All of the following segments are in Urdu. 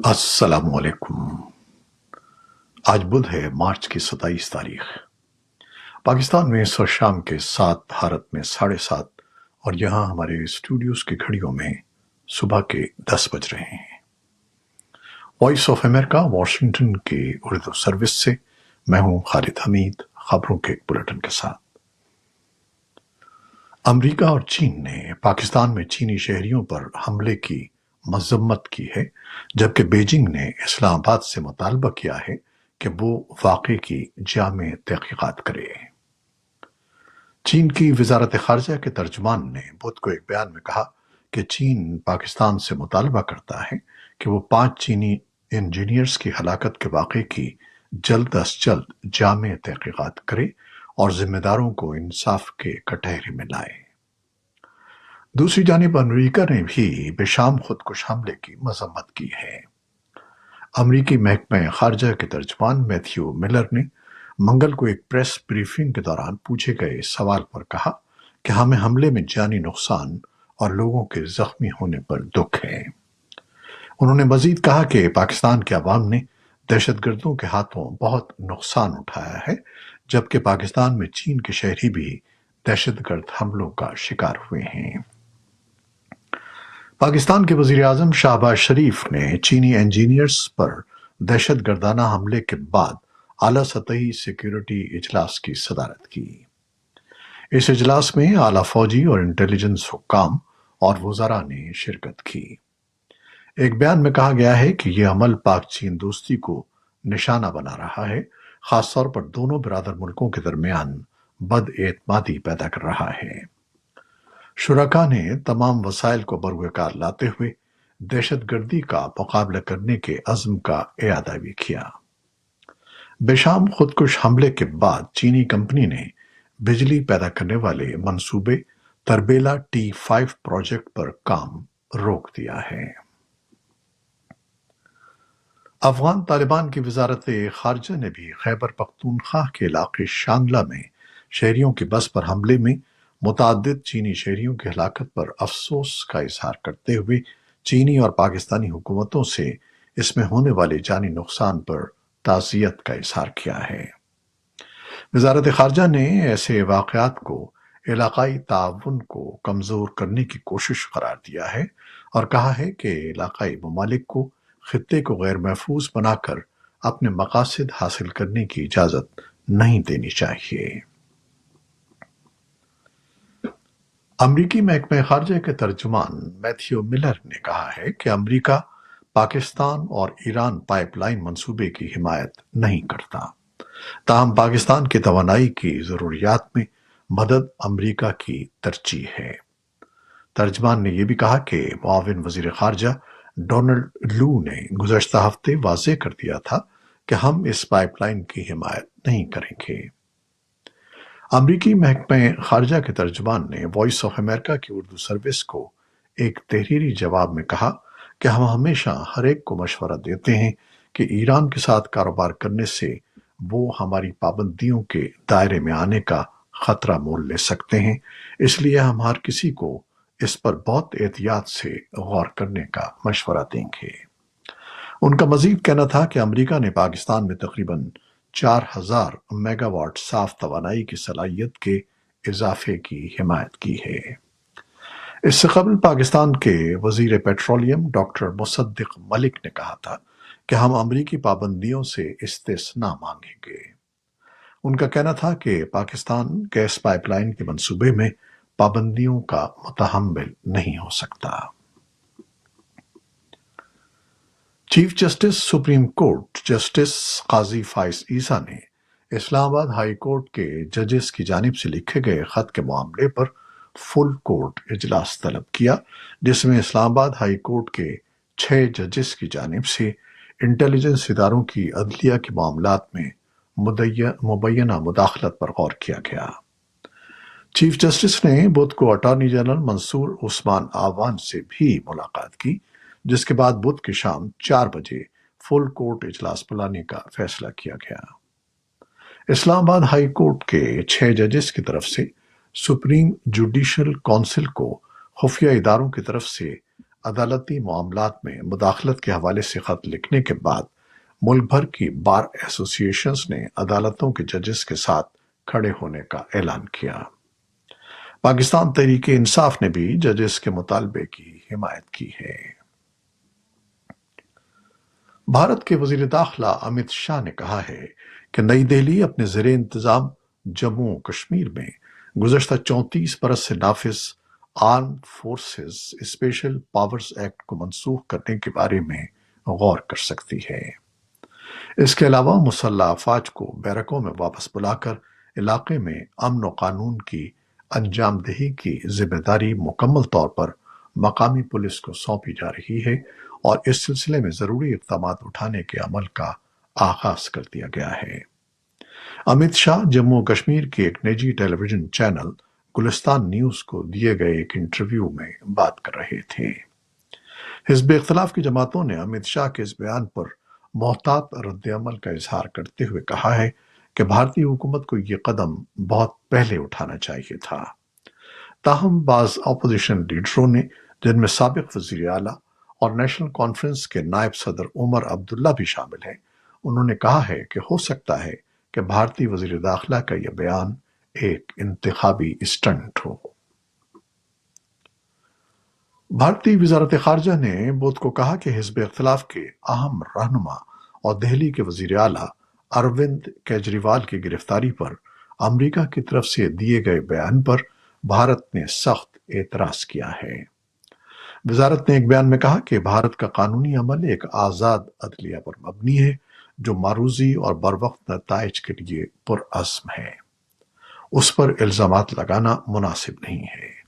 السلام علیکم۔ آج بدھ ہے، مارچ کی 27 تاریخ۔ پاکستان میں اس وقت شام کے 7، بھارت میں 7:30، اور یہاں ہمارے اسٹوڈیوز کی گھڑیوں میں صبح کے 10 بج رہے ہیں۔ وائس آف امریکہ واشنگٹن کی اردو سروس سے میں ہوں خالد حمید، خبروں کے ایک بلیٹن کے ساتھ۔ امریکہ اور چین نے پاکستان میں چینی شہریوں پر حملے کی مذمت کی ہے، جبکہ بیجنگ نے اسلام آباد سے مطالبہ کیا ہے کہ وہ واقعے کی جامع تحقیقات کرے۔ چین کی وزارت خارجہ کے ترجمان نے بدھ کو ایک بیان میں کہا کہ چین پاکستان سے مطالبہ کرتا ہے کہ وہ 5 چینی انجینئرز کی ہلاکت کے واقعے کی جلد از جلد جامع تحقیقات کرے اور ذمہ داروں کو انصاف کے کٹہرے میں لائے۔ دوسری جانب امریکہ نے بھی بشام خودکش حملے کی مذمت کی ہے۔ امریکی محکمہ خارجہ کے ترجمان میتھیو ملر نے منگل کو ایک پریس بریفنگ کے دوران پوچھے گئے سوال پر کہا کہ ہمیں حملے میں جانی نقصان اور لوگوں کے زخمی ہونے پر دکھ ہے۔ انہوں نے مزید کہا کہ پاکستان کے عوام نے دہشت گردوں کے ہاتھوں بہت نقصان اٹھایا ہے، جبکہ پاکستان میں چین کے شہری بھی دہشت گرد حملوں کا شکار ہوئے ہیں۔ پاکستان کے وزیر اعظم شہباز شریف نے چینی انجینئرز پر دہشت گردانہ حملے کے بعد اعلیٰ سطحی سیکیورٹی اجلاس کی صدارت کی۔ اس اجلاس میں اعلیٰ فوجی اور انٹیلیجنس حکام اور وزراء نے شرکت کی۔ ایک بیان میں کہا گیا ہے کہ یہ عمل پاک چین دوستی کو نشانہ بنا رہا ہے، خاص طور پر دونوں برادر ملکوں کے درمیان بد اعتمادی پیدا کر رہا ہے۔ شرکاء نے تمام وسائل کو بروئے کار لاتے ہوئے دہشت گردی کا مقابلہ کرنے کے عزم کا اعادہ بھی کیا۔ بشام خودکش حملے کے بعد چینی کمپنی نے بجلی پیدا کرنے والے منصوبے تربیلا T5 پروجیکٹ پر کام روک دیا ہے۔ افغان طالبان کی وزارت خارجہ نے بھی خیبر پختونخوا کے علاقے شانگلہ میں شہریوں کی بس پر حملے میں متعدد چینی شہریوں کی ہلاکت پر افسوس کا اظہار کرتے ہوئے چینی اور پاکستانی حکومتوں سے اس میں ہونے والے جانی نقصان پر تعزیت کا اظہار کیا ہے۔ وزارت خارجہ نے ایسے واقعات کو علاقائی تعاون کو کمزور کرنے کی کوشش قرار دیا ہے اور کہا ہے کہ علاقائی ممالک کو خطے کو غیر محفوظ بنا کر اپنے مقاصد حاصل کرنے کی اجازت نہیں دینی چاہیے۔ امریکی محکمہ خارجہ کے ترجمان میتھیو ملر نے کہا ہے کہ امریکہ پاکستان اور ایران پائپ لائن منصوبے کی حمایت نہیں کرتا، تاہم پاکستان کی توانائی کی ضروریات میں مدد امریکہ کی ترجیح ہے۔ ترجمان نے یہ بھی کہا کہ معاون وزیر خارجہ ڈونلڈ لو نے گزشتہ ہفتے واضح کر دیا تھا کہ ہم اس پائپ لائن کی حمایت نہیں کریں گے۔ امریکی محکمہ خارجہ کے ترجمان نے وائس آف امریکہ کی اردو سروس کو ایک تحریری جواب میں کہا کہ ہم ہمیشہ ہر ایک کو مشورہ دیتے ہیں کہ ایران کے ساتھ کاروبار کرنے سے وہ ہماری پابندیوں کے دائرے میں آنے کا خطرہ مول لے سکتے ہیں، اس لیے ہم ہر کسی کو اس پر بہت احتیاط سے غور کرنے کا مشورہ دیں گے۔ ان کا مزید کہنا تھا کہ امریکہ نے پاکستان میں تقریباً 4000 میگا واٹ صاف توانائی کی صلاحیت کے اضافے کی حمایت کی ہے۔ اس سے قبل پاکستان کے وزیر پیٹرولیم ڈاکٹر مصدق ملک نے کہا تھا کہ ہم امریکی پابندیوں سے استثناء مانگیں گے۔ ان کا کہنا تھا کہ پاکستان گیس پائپ لائن کے منصوبے میں پابندیوں کا متحمل نہیں ہو سکتا۔ Chief justice supreme court justice قاضی فائز عیسیٰ نے اسلام آباد ہائی کورٹ کے ججز کی جانب سے لکھے گئے خط کے معاملے پر فل کورٹ اجلاس طلب کیا، جس میں اسلام آباد ہائی کورٹ کے 6 ججز کی جانب سے انٹیلیجنس اداروں کی عدلیہ کے معاملات میں مبینہ مداخلت پر غور کیا گیا۔ چیف جسٹس نے بدھ کو اٹارنی جنرل منصور عثمان آوان سے بھی ملاقات کی، جس کے بعد بدھ کی شام 4 بجے فل کورٹ اجلاس بلانے کا فیصلہ کیا گیا۔ اسلام آباد ہائی کورٹ کے 6 ججز کی طرف سے سپریم جوڈیشل کونسل کو خفیہ اداروں کی طرف سے عدالتی معاملات میں مداخلت کے حوالے سے خط لکھنے کے بعد ملک بھر کی بار ایسوسی ایشنز نے عدالتوں کے ججز کے ساتھ کھڑے ہونے کا اعلان کیا۔ پاکستان تحریک انصاف نے بھی ججز کے مطالبے کی حمایت کی ہے۔ بھارت کے وزیر داخلہ امت شاہ نے کہا ہے کہ نئی دہلی اپنے زیر انتظام جموں و کشمیر میں گزشتہ 34 برس سے نافذ arm forces special powers act کو منسوخ کرنے کے بارے میں غور کر سکتی ہے۔ اس کے علاوہ مسلح افواج کو بیرکوں میں واپس بلا کر علاقے میں امن و قانون کی انجام دہی کی ذمہ داری مکمل طور پر مقامی پولیس کو سونپی جا رہی ہے اور اس سلسلے میں ضروری اقدامات اٹھانے کے عمل کا آغاز کر دیا گیا ہے۔ امت شاہ جموں و کشمیر کے ایک نجی ٹیلی ویژن چینل گلستان نیوز کو دیے گئے ایک انٹرویو میں بات کر رہے تھے۔ حزب اختلاف کی جماعتوں نے امت شاہ کے اس بیان پر محتاط رد عمل کا اظہار کرتے ہوئے کہا ہے کہ بھارتی حکومت کو یہ قدم بہت پہلے اٹھانا چاہیے تھا۔ تاہم بعض اپوزیشن لیڈروں نے، جن میں سابق وزیر اعلیٰ اور نیشنل کانفرنس کے نائب صدر عمر عبداللہ بھی شامل ہیں، انہوں نے کہا ہے کہ ہو سکتا ہے کہ بھارتی وزیر داخلہ کا یہ بیان ایک انتخابی اسٹنٹ ہو۔ بھارتی وزارت خارجہ نے بدھ کو کہا کہ حزب اختلاف کے اہم رہنما اور دہلی کے وزیر اعلیٰ اروند کیجریوال کی گرفتاری پر امریکہ کی طرف سے دیے گئے بیان پر بھارت نے سخت اعتراض کیا ہے۔ وزارت نے ایک بیان میں کہا کہ بھارت کا قانونی عمل ایک آزاد عدلیہ پر مبنی ہے جو معروضی اور بروقت نتائج کے لیے پرعزم ہے۔ اس پر الزامات لگانا مناسب نہیں ہے۔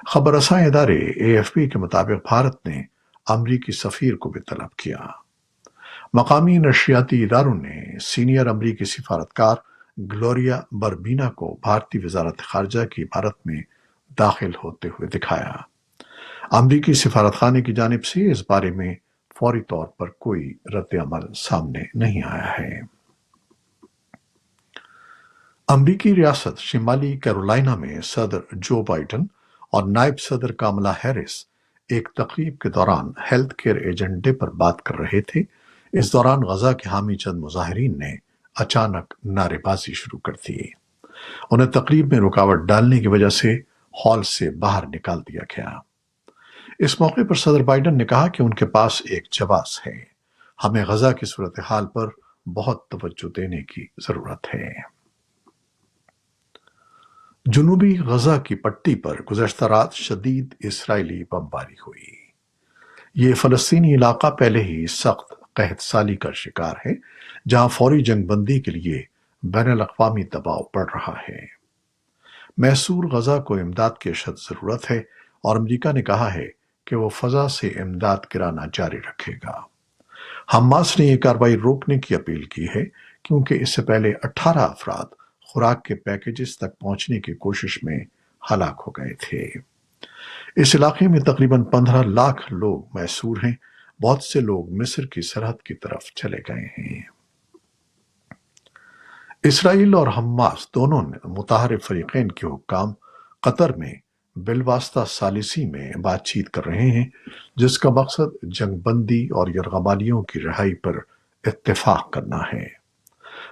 خبر رساں ادارے AFP کے مطابق بھارت نے امریکی سفیر کو بھی طلب کیا۔ مقامی نشریاتی اداروں نے سینئر امریکی سفارتکار گلوریا بربینا کو بھارتی وزارت خارجہ کی عمارت میں داخل ہوتے ہوئے دکھایا۔ امریکی سفارت خانے کی جانب سے اس بارے میں فوری طور پر کوئی رد عمل سامنے نہیں آیا ہے۔ امریکی ریاست شمالی کیرولائنا میں صدر جو بائیڈن اور نائب صدر کاملا ہیرس ایک تقریب کے دوران ہیلتھ کیئر ایجنڈے پر بات کر رہے تھے۔ اس دوران غزہ کے حامی چند مظاہرین نے اچانک نعرے بازی شروع کر دی۔ انہیں تقریب میں رکاوٹ ڈالنے کی وجہ سے ہال سے باہر نکال دیا گیا۔ اس موقع پر صدر بائیڈن نے کہا کہ ان کے پاس ایک جواز ہے۔ ہمیں غزہ کی صورتحال پر بہت توجہ دینے کی ضرورت ہے۔ جنوبی غزہ کی پٹی پر گزشتہ رات شدید اسرائیلی بمباری ہوئی۔ یہ فلسطینی علاقہ پہلے ہی سخت قحط سالی کا شکار ہے، جہاں فوری جنگ بندی کے لیے بین الاقوامی دباؤ بڑھ رہا ہے۔ محصور غزہ کو امداد کی اشد ضرورت ہے اور امریکہ نے کہا ہے کہ وہ فضا سے امداد گرانا جاری رکھے گا۔ حماس نے یہ کارروائی روکنے کی اپیل کی ہے کیونکہ اس سے پہلے 18 افراد خوراک کے پیکیجز تک پہنچنے کی کوشش میں ہلاک ہو گئے تھے۔ اس علاقے میں تقریباً 15 لاکھ لوگ محصور ہیں۔ بہت سے لوگ مصر کی سرحد کی طرف چلے گئے ہیں۔ اسرائیل اور حماس دونوں متحارب فریقین کے حکام قطر میں بالواسطہ ثالثی میں بات چیت کر رہے ہیں، جس کا مقصد جنگ بندی اور یرغمالیوں کی رہائی پر اتفاق کرنا ہے۔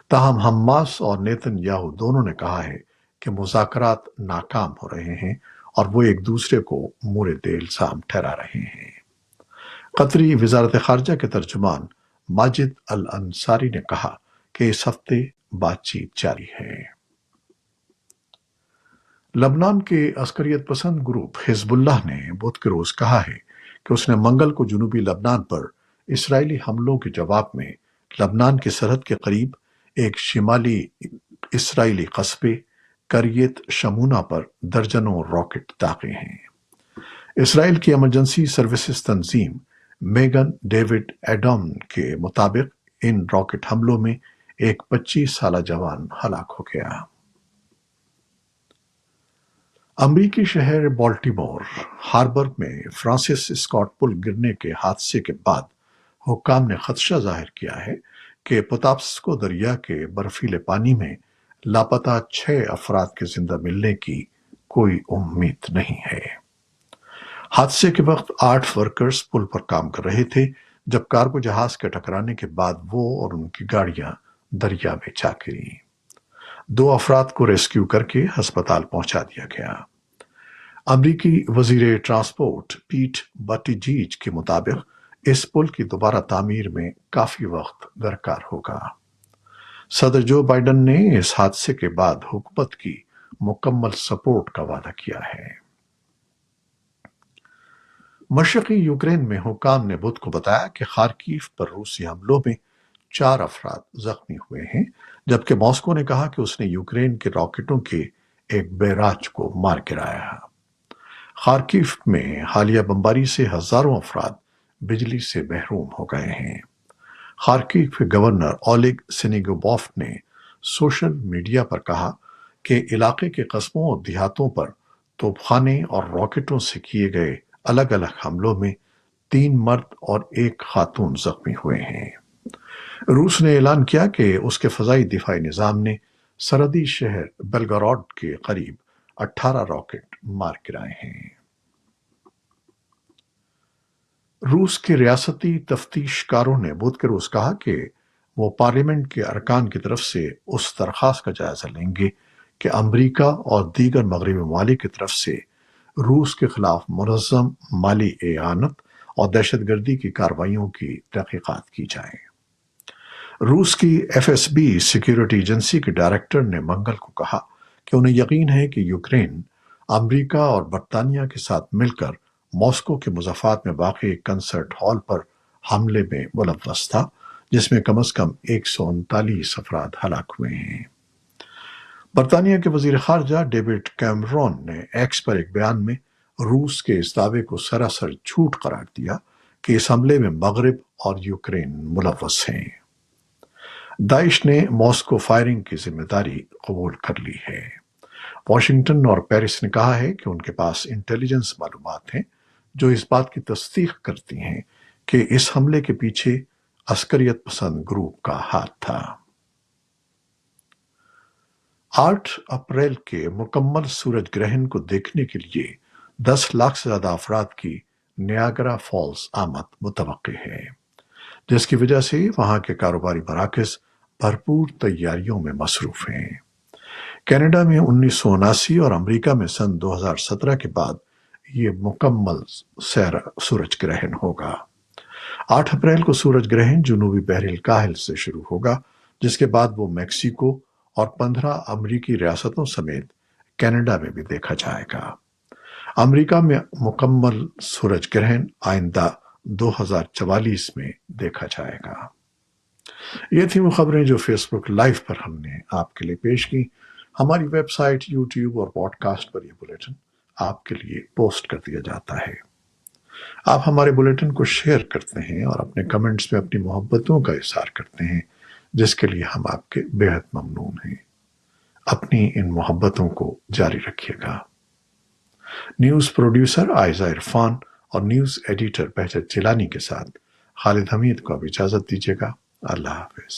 تاہم حماس اور نیتن یاہو دونوں نے کہا ہے کہ مذاکرات ناکام ہو رہے ہیں اور وہ ایک دوسرے کو مورد الزام ٹھہرا رہے ہیں۔ قطری وزارت خارجہ کے ترجمان ماجد الانصاری نے کہا کہ اس ہفتے بات چیت جاری ہے۔ لبنان کے عسکریت پسند گروپ حزب اللہ نے بدھ کے روز کہا ہے کہ اس نے منگل کو جنوبی لبنان پر اسرائیلی حملوں کے جواب میں لبنان کی سرحد کے قریب ایک شمالی اسرائیلی قصبے کریت شمونا پر درجنوں راکٹ داغے ہیں۔ اسرائیل کی ایمرجنسی سروسز تنظیم میگن ڈیوڈ ایڈم کے مطابق ان راکٹ حملوں میں ایک 25 سالہ جوان ہلاک ہو گیا۔ امریکی شہر بالٹیمور ہاربر میں فرانسس اسکاٹ پل گرنے کے حادثے کے بعد حکام نے خدشہ ظاہر کیا ہے کہ پوتاپسکو دریا کے برفیلے پانی میں لاپتہ 6 افراد کے زندہ ملنے کی کوئی امید نہیں ہے۔ حادثے کے وقت 8 ورکرز پل پر کام کر رہے تھے جب کارگو جہاز کے ٹکرانے کے بعد وہ اور ان کی گاڑیاں دریا میں جا گریں۔ 2 افراد کو ریسکیو کر کے ہسپتال پہنچا دیا گیا۔ امریکی وزیر ٹرانسپورٹ پیٹ بٹیجیج کے مطابق اس پل کی دوبارہ تعمیر میں کافی وقت درکار ہوگا۔ صدر جو بائیڈن نے اس حادثے کے بعد حکومت کی مکمل سپورٹ کا وعدہ کیا ہے۔ مشرقی یوکرین میں حکام نے بدھ کو بتایا کہ خارکیف پر روسی حملوں میں 4 افراد زخمی ہوئے ہیں، جبکہ ماسکو نے کہا کہ اس نے یوکرین کے راکٹوں کے ایک بیراج کو مار گرایا۔ خارکیف میں حالیہ بمباری سے ہزاروں افراد بجلی سے محروم ہو گئے ہیں۔ خارکیف کے گورنر اولیگ سینیگوبوف نے سوشل میڈیا پر کہا کہ علاقے کے قصبوں اور دیہاتوں پر توپخانے اور راکٹوں سے کیے گئے الگ الگ حملوں میں 3 مرد اور 1 خاتون زخمی ہوئے ہیں۔ روس نے اعلان کیا کہ اس کے فضائی دفاعی نظام نے سرحدی شہر بیلگراڈ کے قریب 18 راکٹ مار گرائے ہیں۔ روس کے ریاستی تفتیش کاروں نے بدھ کے روز کہا کہ وہ پارلیمنٹ کے ارکان کی طرف سے اس درخواست کا جائزہ لیں گے کہ امریکہ اور دیگر مغربی ممالک کی طرف سے روس کے خلاف منظم مالی اعانت اور دہشت گردی کی کارروائیوں کی تحقیقات کی جائیں۔ روس کی F S B security agency کے ڈائریکٹر نے منگل کو کہا کہ انہیں یقین ہے کہ یوکرین امریکہ اور برطانیہ کے ساتھ مل کر ماسکو کے مضافات میں واقع ایک کنسرٹ ہال پر حملے میں ملوث تھا، جس میں کم از کم 139 افراد ہلاک ہوئے ہیں۔ برطانیہ کے وزیر خارجہ ڈیوڈ کیمرون نے ایکس پر ایک بیان میں روس کے اس دعوے کو سراسر جھوٹ قرار دیا کہ اس حملے میں مغرب اور یوکرین ملوث ہیں۔ داعش نے ماسکو فائرنگ کی ذمہ داری قبول کر لی ہے۔ واشنگٹن اور پیرس نے کہا ہے کہ ان کے پاس انٹیلیجنس معلومات ہیں جو اس بات کی تصدیق کرتی ہیں کہ اس حملے کے پیچھے عسکریت پسند گروپ کا ہاتھ تھا۔ 8 اپریل کے مکمل سورج گرہن کو دیکھنے کے لیے 10 لاکھ سے زیادہ افراد کی نیاگرا فالز آمد متوقع ہے، جس کی وجہ سے وہاں کے کاروباری مراکز بھرپور تیاریوں میں مصروف ہیں۔ کینیڈا میں 1979 اور امریکہ میں سن 2017 کے بعد یہ مکمل سورج گرہن ہوگا۔ 8 اپریل کو سورج گرہن جنوبی بحر الکاہل سے شروع ہوگا، جس کے بعد وہ میکسیکو اور 15 امریکی ریاستوں سمیت کینیڈا میں بھی دیکھا جائے گا۔ امریکہ میں مکمل سورج گرہن آئندہ 2044 میں دیکھا جائے گا۔ یہ تھی وہ خبریں جو فیس بک لائیو پر ہم نے آپ کے لیے پیش کی۔ ہماری ویب سائٹ، یوٹیوب اور پوڈ کاسٹ پر یہ بلیٹن آپ کے لیے پوسٹ کر دیا جاتا ہے۔ آپ ہمارے بلیٹن کو شیئر کرتے ہیں اور اپنے کمنٹس میں اپنی محبتوں کا اظہار کرتے ہیں، جس کے لیے ہم آپ کے بےحد ممنون ہیں۔ اپنی ان محبتوں کو جاری رکھیے گا۔ نیوز پروڈیوسر عائزہ عرفان اور نیوز ایڈیٹر بہجت جیلانی کے ساتھ خالد حمید کو اب اجازت دیجیے گا۔ اللہ حافظ۔